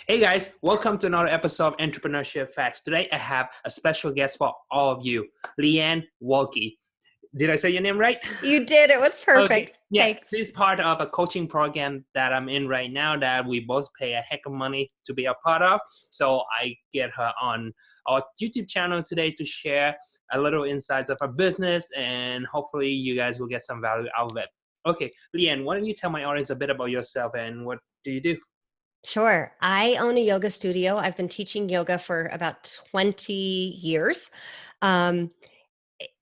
Hey guys, welcome to another episode of Entrepreneurship Facts. Today I have a special guest for all of you, Leanne Woehlke. Did I say your name right? You did. It was perfect. Okay. Yeah, Thanks. this is part of a coaching program that I'm in right now that we both pay a heck of money to be a part of. So I get her on our YouTube channel today to share a little insights of her business, and hopefully you guys will get some value out of it. Okay, Leanne, why don't you tell my audience a bit about yourself and what do you do? Sure. I own a yoga studio. I've been teaching yoga for about 20 years. Um,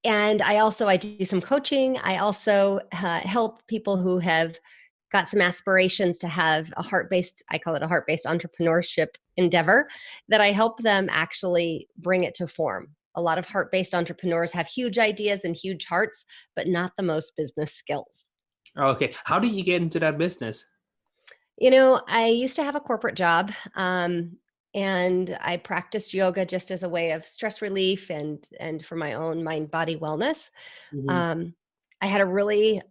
and I do some coaching. I also help people who have got some aspirations to have I call it a heart-based entrepreneurship endeavor, that I help them actually bring it to form. A lot of heart-based entrepreneurs have huge ideas and huge hearts, but not the most business skills. Okay, how did you get into that business? I used to have a corporate job, and I practiced yoga just as a way of stress relief and for my own mind body wellness. Mhm. Um, I had a really,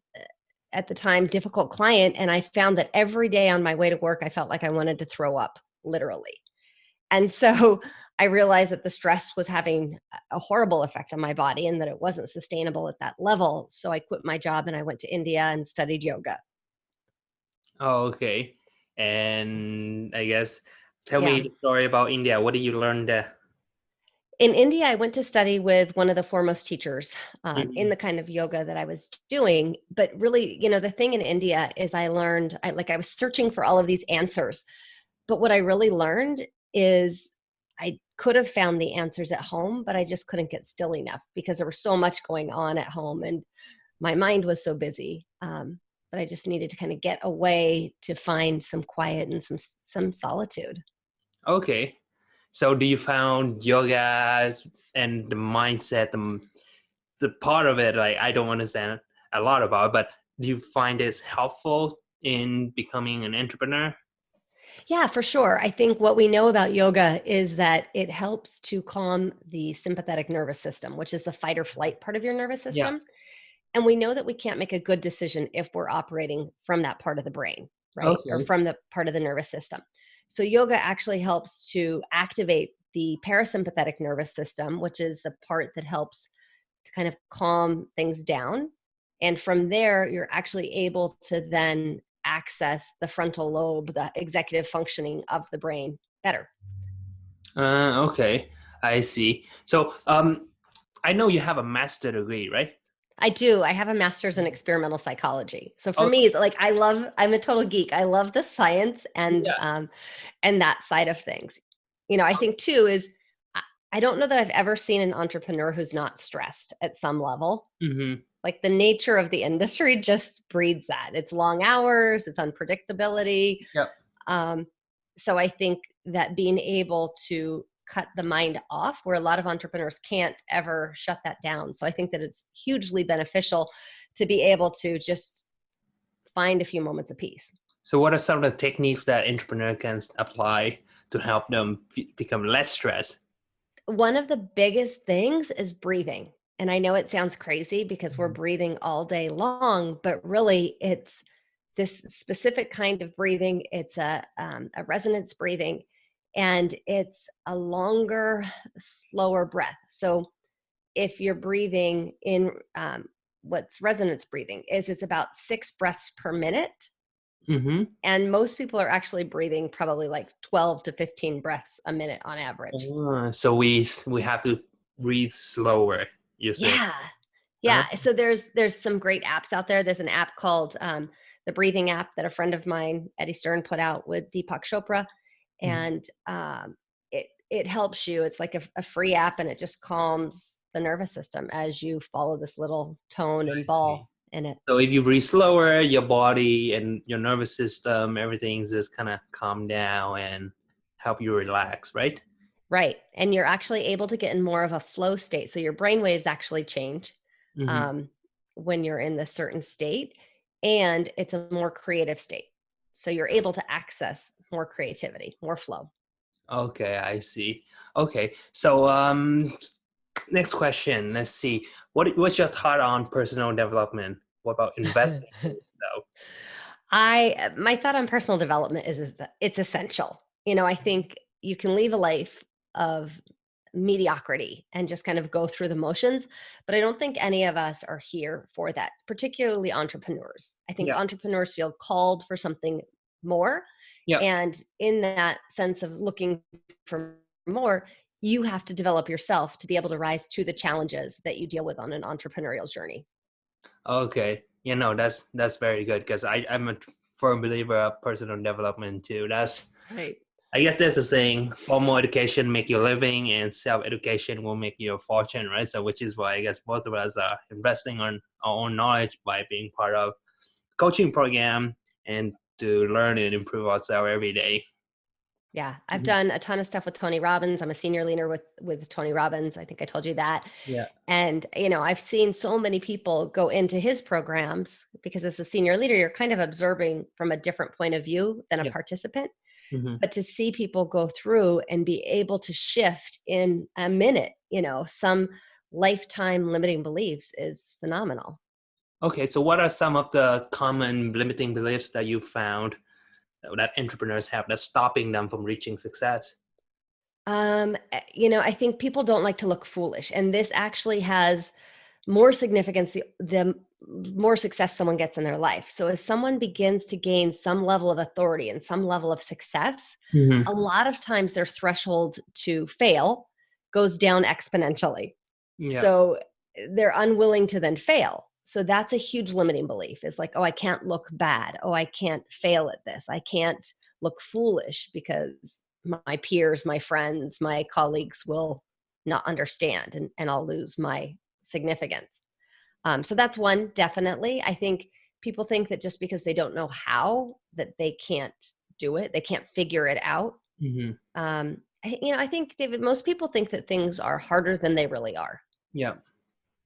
at the time, difficult client, and I found that every day on my way to work, I felt like I wanted to throw up, literally. And so I realized that the stress was having a horrible effect on my body and that it wasn't sustainable at that level. So I quit my job and I went to India and studied yoga. Oh, okay. And I guess tell me Yeah. the story about India. What did you learn there? In India, I went to study with one of the foremost teachers in Mhm. the kind of yoga that I was doing. But really, the thing in India is I learned, I was searching for all of these answers. But what I really learned is I could have found the answers at home, but I just couldn't get still enough because there was so much going on at home and my mind was so busy. But I just needed to kind of get away to find some quiet and some solitude. Okay. So do you found yoga and the mindset, the part of it, like I don't understand a lot about, but do you find this helpful in becoming an entrepreneur? Yeah, for sure. I think what we know about yoga is that it helps to calm the sympathetic nervous system, which is the fight or flight part of your nervous Yeah. system. And we know that we can't make a good decision if we're operating from that part of the brain, right? Or Okay. from the part of the nervous system. So yoga actually helps to activate the parasympathetic nervous system, which is the part that helps to kind of calm things down. And from there, you're actually able to then access the frontal lobe, the executive functioning of the brain better. Okay. I see. So, I know you have a master degree, right? I do. I have a master's in experimental psychology. So for me, Okay. it's like I'm a total geek. I love the science Yeah. and that side of things. I think too is I I don't know that I've ever seen an entrepreneur who's not stressed at some level. Mm-hmm. Like the nature of the industry just breeds that. It's long hours, it's unpredictability. Yep. Um, so I think that being able to cut the mind off, where a lot of entrepreneurs can't ever shut that down. So I think that it's hugely beneficial to be able to just find a few moments of peace. So what are some of the techniques that entrepreneur can apply to help them become less stressed? One of the biggest things is breathing. And I know it sounds crazy because we're breathing all day long, but really it's this specific kind of breathing. It's a resonance breathing, and it's a longer, slower breath. So if you're breathing in, what's resonance breathing is, it's about 6 breaths per minute. Mm-hmm. And most people are actually breathing probably like 12 to 15 breaths a minute on average. So we have to breathe slower, you say. Yeah. Uh, Yeah. So there's some great apps out there. There's an app called the Breathing app that a friend of mine, Eddie Stern, put out with Deepak Chopra, mhm. and it helps you. It's like a free app, and it just calms the nervous system as you follow this little tone and I see. ball in it. So if you breathe slower, your body and your nervous system, everything's just kind of calm down and help you relax, right? Right. And you're actually able to get in more of a flow state. So your brain waves actually change Mm-hmm. um, when you're in this certain state, and it's a more creative state. So you're able to access more creativity, more flow. Okay, I see. Okay, so next question. Let's see. What's your thought on personal development? What about investing? Though? My thought on personal development is that it's essential. I think you can leave a life of mediocrity and just kind of go through the motions. But I don't think any of us are here for that, particularly entrepreneurs. I think Yeah. entrepreneurs feel called for something more. Yeah. And in that sense of looking for more, you have to develop yourself to be able to rise to the challenges that you deal with on an entrepreneurial journey. Okay. That's very good because I'm a firm believer of personal development too. Right. I guess there's a saying, formal education make you a living and self-education will make you a fortune, right? So which is why I guess both of us are investing on our own knowledge by being part of coaching program and to learn and improve ourselves every day. Yeah, I've Mhm. done a ton of stuff with Tony Robbins. I'm a senior leader with Tony Robbins. I think I told you that. Yeah. And I've seen so many people go into his programs because as a senior leader, you're kind of observing from a different point of view than a Yeah. participant. Hmm. But to see people go through and be able to shift in a minute, some lifetime limiting beliefs is phenomenal. Okay, so what are some of the common limiting beliefs that you found that entrepreneurs have that's stopping them from reaching success? I think people don't like to look foolish, and this actually has more significance the more success someone gets in their life. So as someone begins to gain some level of authority and some level of success, Hmm. a lot of times their threshold to fail goes down exponentially. Yes. So they're unwilling to then fail. So that's a huge limiting belief is like, oh, I can't look bad. Oh, I can't fail at this. I can't look foolish because my peers, my friends, my colleagues will not understand and I'll lose my significance. So that's one, definitely. I think people think that just because they don't know how, that they can't do it, they can't figure it out. Hmm. I think, David, most people think that things are harder than they really are. Yeah.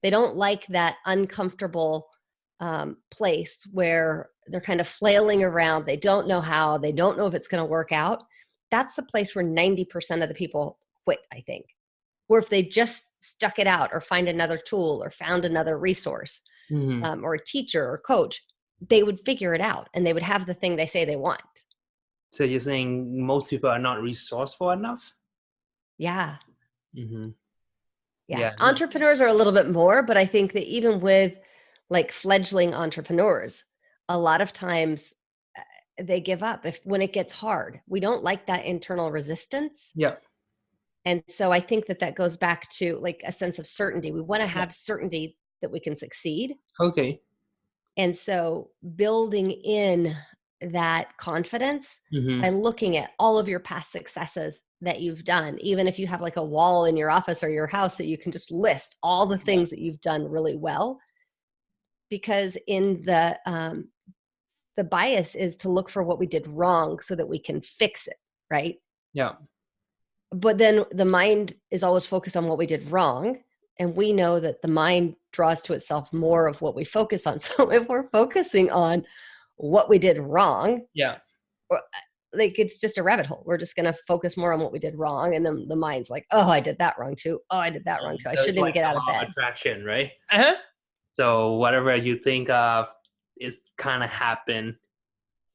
They don't like that uncomfortable place where they're kind of flailing around. They don't know how, they don't know if it's going to work out. That's the place where 90% of the people quit, I think. Or if they just stuck it out or find another tool or found another resource Hmm. or a teacher or coach, they would figure it out and they would have the thing they say they want. So you're saying most people are not resourceful enough? Yeah. Hmm. Yeah. Yeah. Entrepreneurs are a little bit more, but I think that even with like fledgling entrepreneurs, a lot of times they give up if when it gets hard. We don't like that internal resistance. Yeah. And so I think that that goes back to like a sense of certainty. We want to Yeah. have certainty that we can succeed. Okay. And so building in that confidence Hmm. by looking at all of your past successes that you've done, even if you have like a wall in your office or your house that you can just list all the Yeah. things that you've done really well. Because in the bias is to look for what we did wrong so that we can fix it, right? Yeah. But then the mind is always focused on what we did wrong. And we know that the mind draws to itself more of what we focus on. So if we're focusing on what we did wrong, Yeah. or, like it's just a rabbit hole. We're just going to focus more on what we did wrong. And then the mind's like, oh, I did that wrong too. Oh, I did that wrong too. I So it's shouldn't even like get the out of law of bed. attraction, right? Uh-huh. So whatever you think of is kind of happen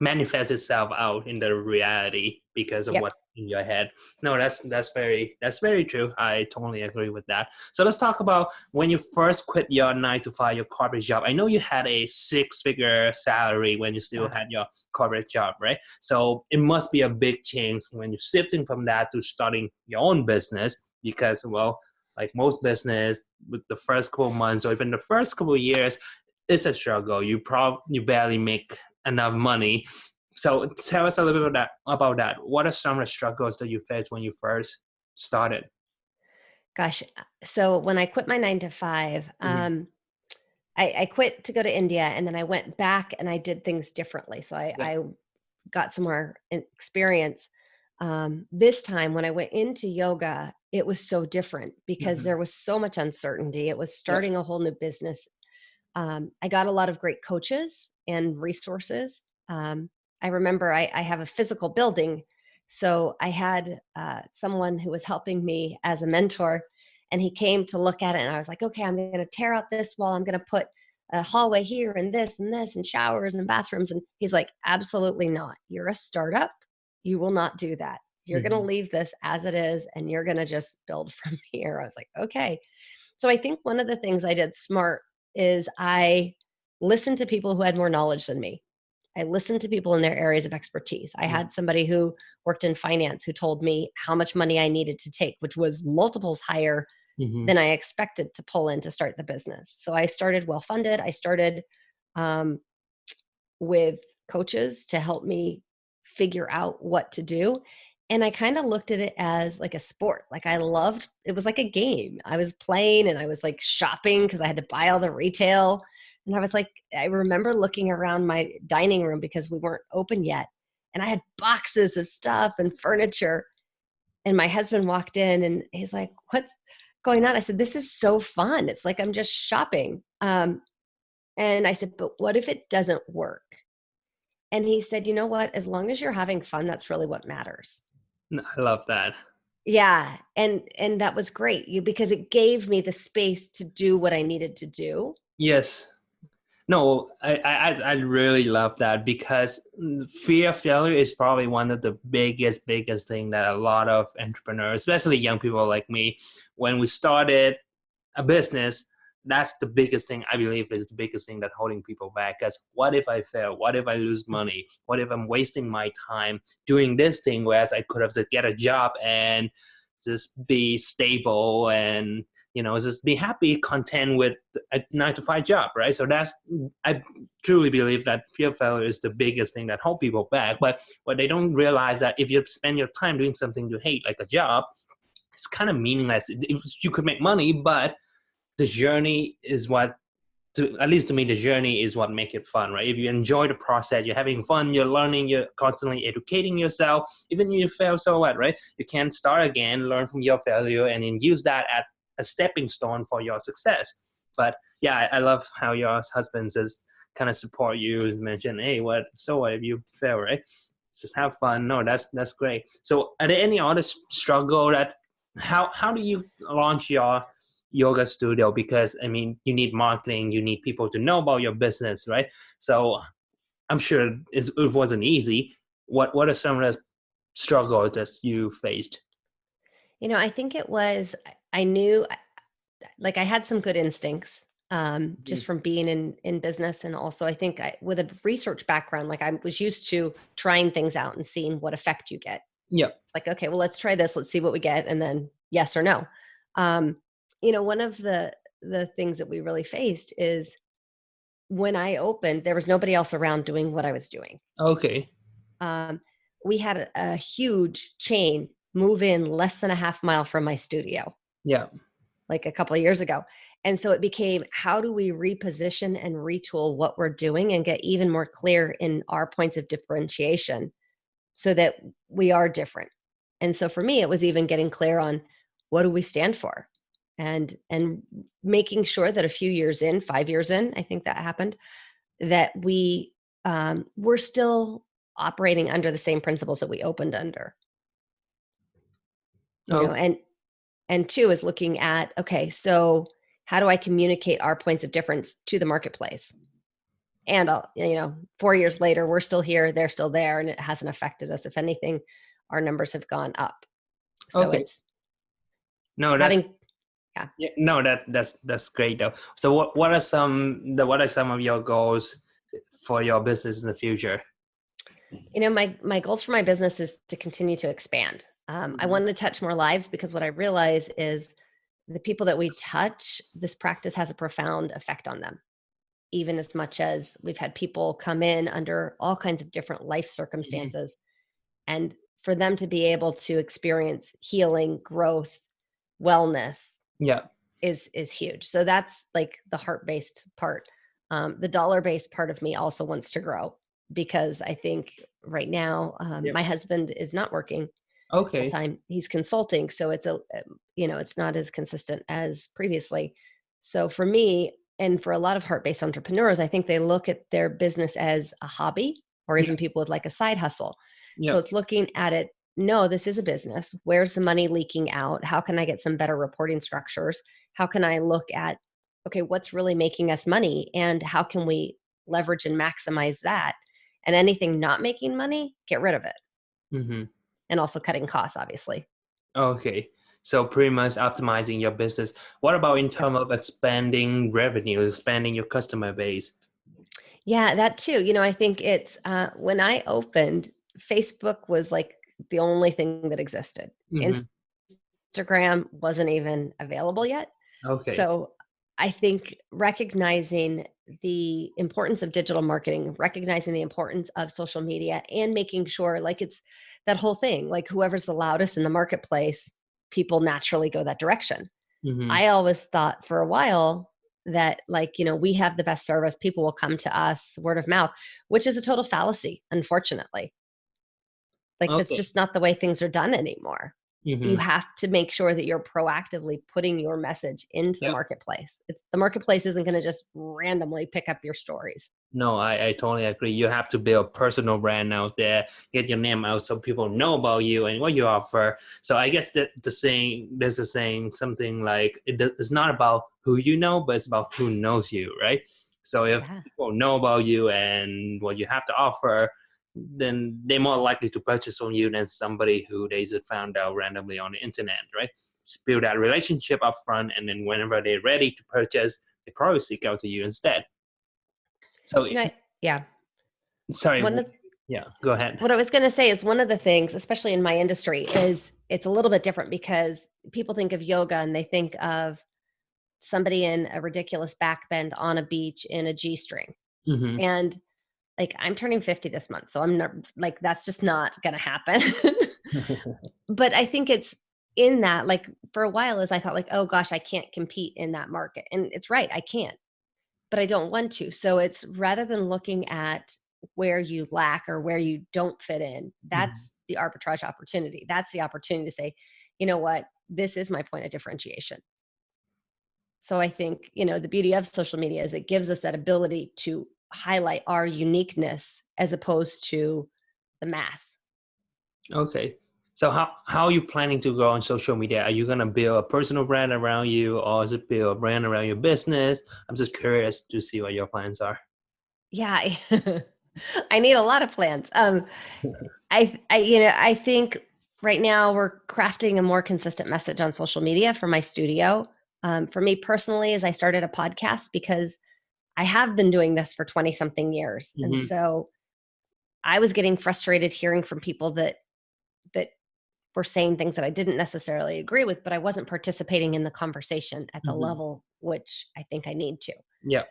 manifests itself out in the reality because of Yep. what's in your head. No, that's very true. I totally agree with that. So let's talk about when you first quit your 9 to 5, your corporate job. I know you had a 6-figure salary when you still Yeah. had your corporate job, right? So it must be a big change when you're shifting from that to starting your own business because, well, like most business, with the first couple months or even the first couple years, it's a struggle. You barely make enough money. So tell us a little bit about that. What are some of the struggles that you faced when you first started? Gosh. So when I quit my 9 to 5, Hmm. I quit to go to India and then I went back and I did things differently. So Yeah. I got some more experience. This time when I went into yoga, it was so different because Hmm. there was so much uncertainty. It was Yeah. starting a whole new business. I got a lot of great coaches and resources. I remember I have a physical building. So I had someone who was helping me as a mentor, and he came to look at it. And I was like, okay, I'm going to tear out this wall. I'm going to put a hallway here and this and this and showers and bathrooms. And he's like, absolutely not. You're a startup. You will not do that. You're going to Hmm. leave this as it is and you're going to just build from here. I was like, okay. So I think one of the things I did smart is I listened to people who had more knowledge than me. I listened to people in their areas of expertise. I Yeah. had somebody who worked in finance who told me how much money I needed to take, which was multiples higher Hmm. than I expected to pull in to start the business. So I started well funded. I started um, with coaches to help me figure out what to do. And I kind of looked at it as like a sport. Like I loved it was like a game. I was playing and I was like shopping because I had to buy all the retail. And I was like, I remember looking around my dining room because we weren't open yet. And I had boxes of stuff and furniture. And my husband walked in and he's like, "What's going on?" I said, "This is so fun. It's like I'm just shopping." And I said, "But what if it doesn't work?" And he said, "You know what? As long as you're having fun, that's really what matters." I love that. Yeah, and that was great. Because it gave me the space to do what I needed to do. Yes. No, I really love that because fear of failure is probably one of the biggest thing that a lot of entrepreneurs, especially young people like me, when we started a business, that's the biggest thing I believe is the biggest thing that holding people back. Because what if I fail? What if I lose money? What if I'm wasting my time doing this thing, whereas I could have just get a job and just be stable and just be happy, content with a 9 to 5 job, right? So I truly believe that fear of failure is the biggest thing that hold people back. But what they don't realize that if you spend your time doing something you hate, like a job, it's kind of meaningless. You could make money, but the journey is what, at least to me, the journey is what make it fun, right? If you enjoy the process, you're having fun, you're learning, you're constantly educating yourself, even if you fail, so what, right? You can start again, learn from your failure, and then use that as a stepping stone for your success. But yeah, I love how your husband says kind of support you, mention, hey, what if you fail, right? Just have fun. No, that's great. So are there any other struggle that, how do you launch your yoga studio? Because I mean, you need marketing, you need people to know about your business, right? So I'm sure it wasn't easy. What are some of the struggles that you faced? I think it was I knew like I had some good instincts Mhm. just from being in business, and also I think with a research background, like I was used to trying things out and seeing what effect you get. Yeah. It's like, okay, well, let's try this. Let's see what we get, and then yes or no. Um, one of the things that we really faced is when I opened, there was nobody else around doing what I was doing. Okay. Um, we had a huge chain move in less than a half mile from my studio, Yeah. like a couple of years ago. And so it became, how do we reposition and retool what we're doing and get even more clear in our points of differentiation so that we are different? And so for me, it was even getting clear on what do we stand for, and making sure that a few years in, 5 years in, I think that happened, that we're still operating under the same principles that we opened under, Okay. and two is looking at, okay, so how do I communicate our points of difference to the marketplace? And 4 years later, we're still here, they're still there, and it hasn't affected us. If anything, our numbers have gone up. So Okay. it's No, that's having, yeah. yeah, no, that's great though. So what are some of your goals for your business in the future? My goals for my business is to continue to expand. I Mhm. wanted to touch more lives because what I realize is the people that we touch, this practice has a profound effect on them. Even as much as we've had people come in under all kinds of different life Mhm. circumstances, and for them to be able to experience healing, growth, wellness Yeah. is huge. So that's like the heart-based part. The dollar-based part of me also wants to grow, because I think right now Yeah. my husband is not working full Okay. time. He's consulting, so it's not as consistent as previously. So for me, and for a lot of heart-based entrepreneurs, I think they look at their business as a hobby, or Yeah. even people with like a side hustle. So Yeah. it's looking at it, no, this is a business. Where's the money leaking out? How can I get some better reporting structures? How can I look at, okay, what's really making us money and how can we leverage and maximize that? And anything not making money, get rid of it. Hmm. and also cutting costs, obviously. Okay. So pretty much optimizing your business. What about in Yep. terms of expanding revenue, expanding your customer base? Yeah, that too. I think it's when I opened, Facebook was like the only thing that existed. Mm-hmm. Instagram wasn't even available yet. Okay. So I think recognizing the importance of digital marketing, recognizing the importance of social media, and making sure, like, it's that whole thing, like whoever's the loudest in the marketplace, people naturally go that direction. Mm-hmm. I always thought for a while that, like, we have the best service, people will come to us word of mouth, which is a total fallacy, unfortunately. Like, that's Okay. just not the way things are done anymore. You Mm-hmm. have to make sure that you're proactively putting your message into the Yep. marketplace. The marketplace isn't going to just randomly pick up your stories. No, I totally agree. You have to build a personal brand out there, get your name out so people know about you and what you offer. So I guess that there's a saying something like it's not about who you know, but it's about who knows you, right? So if Yeah. people know about you and what you have to offer, then they're more likely to purchase from you than somebody who they just found out randomly on the internet, right? Just build that relationship up front, and then whenever they're ready to purchase, they probably seek out to you instead. So Yeah. sorry. One of Yeah, go ahead. What I was going to say is one of the things, especially in my industry, is it's a little bit different because people think of yoga and they think of somebody in a ridiculous backbend on a beach in a G string. Mhm. And like, I'm turning 50 this month, so I'm not like, that's just not going to happen. But I think it's in that, like, for a while, as I thought, like, oh gosh, I can't compete in that market. And it's right, I can't, but I don't want to. So it's rather than looking at where you lack or where you don't fit in, Mhm. that's the arbitrage opportunity. That's the opportunity to say, you know what, this is my point of differentiation. So I think, the beauty of social media is it gives us that ability to highlight our uniqueness as opposed to the mass. Okay. So how are you planning to grow on social media? Are you gonna build a personal brand around you, or is it build a brand around your business? I'm just curious to see what your plans are. Yeah, I need a lot of plans. I think right now we're crafting a more consistent message on social media for my studio. For me personally, as I started a podcast because I have been doing this for 20 something years. And Mhm. so I was getting frustrated hearing from people that were saying things that I didn't necessarily agree with, but I wasn't participating in the conversation at the Mhm. level which I think I need to. Yeah.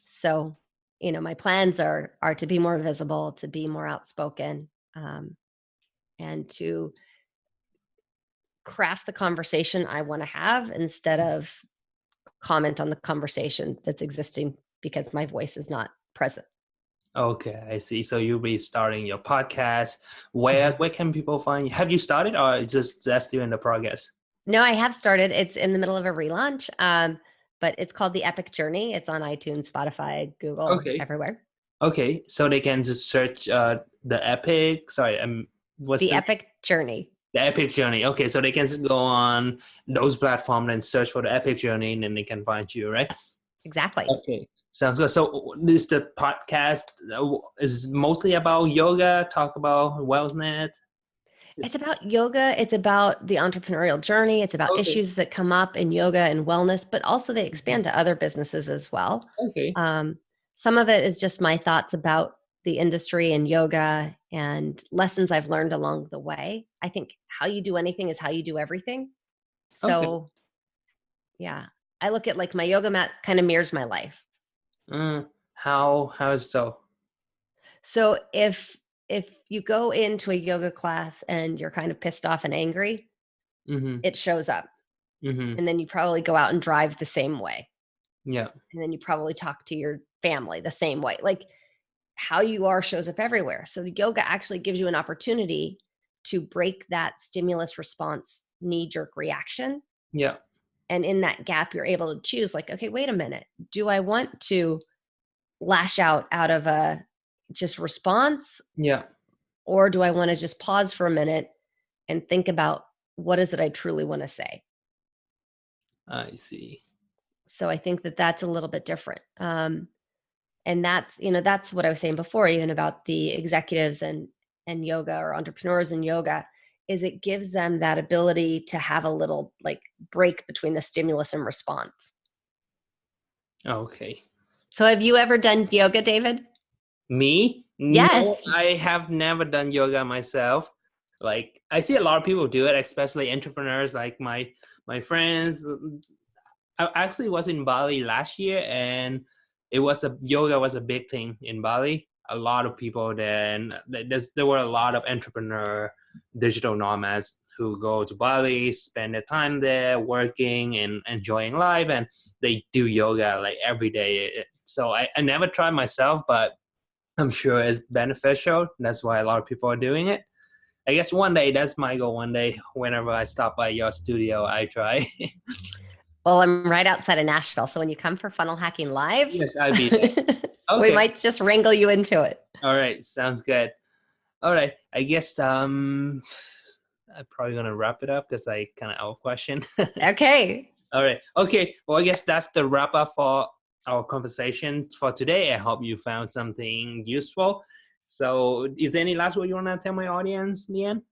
So, my plans are to be more visible, to be more outspoken, um, and to craft the conversation I want to have instead of comment on the conversation that's existing because my voice is not present. Okay, I see. So you'll be starting your podcast. Mhm. Where can people find you? Have you started, or just that's still in the progress? No, I have started. It's in the middle of a relaunch, but it's called The Epic Journey. It's on iTunes, Spotify, Google, Okay. everywhere. Okay. So they can just search the epic. Sorry, what's The the Epic Journey. The Epic Journey. Okay, so they can go on those platforms and search for the Epic Journey, and then they can find you, right? Exactly. Okay, sounds good. So this the podcast is mostly about yoga. Talk about wellness. It's about yoga. It's about the entrepreneurial journey. It's about Okay. issues that come up in yoga and wellness, but also they Mhm. expand to other businesses as well. Okay. Um, some of it is just my thoughts about the industry and yoga and lessons I've learned along the way. I think how you do anything is how you do everything. Okay. So, yeah, I look at, like, my yoga mat kind of mirrors my life. How is so? So if you go into a yoga class and you're kind of pissed off and angry, Mm-hmm. it shows up. Mm-hmm. And then you probably go out and drive the same way. Yeah. And then you probably talk to your family the same way. Like, how you are shows up everywhere. So the yoga actually gives you an opportunity to break that stimulus response knee jerk reaction. Yeah. And in that gap, you're able to choose, like, okay, wait a minute. Do I want to lash out of a just response, Yeah. or do I want to just pause for a minute and think about what is it I truly want to say? I see. So I think that that's a little bit different. And that's what I was saying before, even about the executives and yoga, or entrepreneurs in yoga. is it gives them that ability to have a little like break between the stimulus and response. Okay. So have you ever done yoga, David? Me? No, Yes. I have never done yoga myself. Like I see a lot of people do it, especially entrepreneurs like my friends. I actually was in Bali last year, and yoga was a big thing in Bali. A lot of people there, and there were a lot of entrepreneur digital nomads who go to Bali, spend their time there working and enjoying life, and they do yoga like every day. So I never tried myself, but I'm sure it's beneficial. That's why a lot of people are doing it. I guess one day, that's my goal. One day, whenever I stop by your studio, I try. Well, I'm right outside of Nashville. So when you come for Funnel Hacking Live, Yes, I'll be there. we Okay. might just wrangle you into it. All right. Sounds good. All right. I guess I'm probably gonna wrap it up because I kind of out of question. Okay. All right. Okay. Well, I guess that's the wrap up for our conversation for today. I hope you found something useful. So, is there any last word you want to tell my audience, Leanne?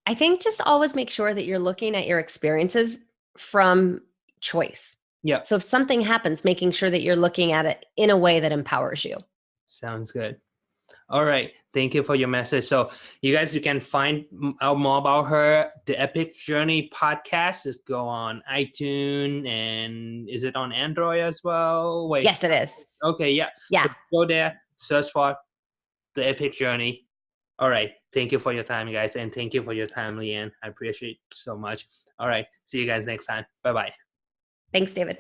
I think just always make sure that you're looking at your experiences from choice. Yeah. So if something happens, making sure that you're looking at it in a way that empowers you. Sounds good. All right. Thank you for your message. So you guys, you can find out more about her. The Epic Journey podcast. Just go on iTunes, and is it on Android as well? Wait. Yes, it is. Okay. Yeah. Yeah. So go there, search for The Epic Journey. All right. Thank you for your time, guys. And thank you for your time, Leanne. I appreciate it so much. All right. See you guys next time. Bye-bye. Thanks, David.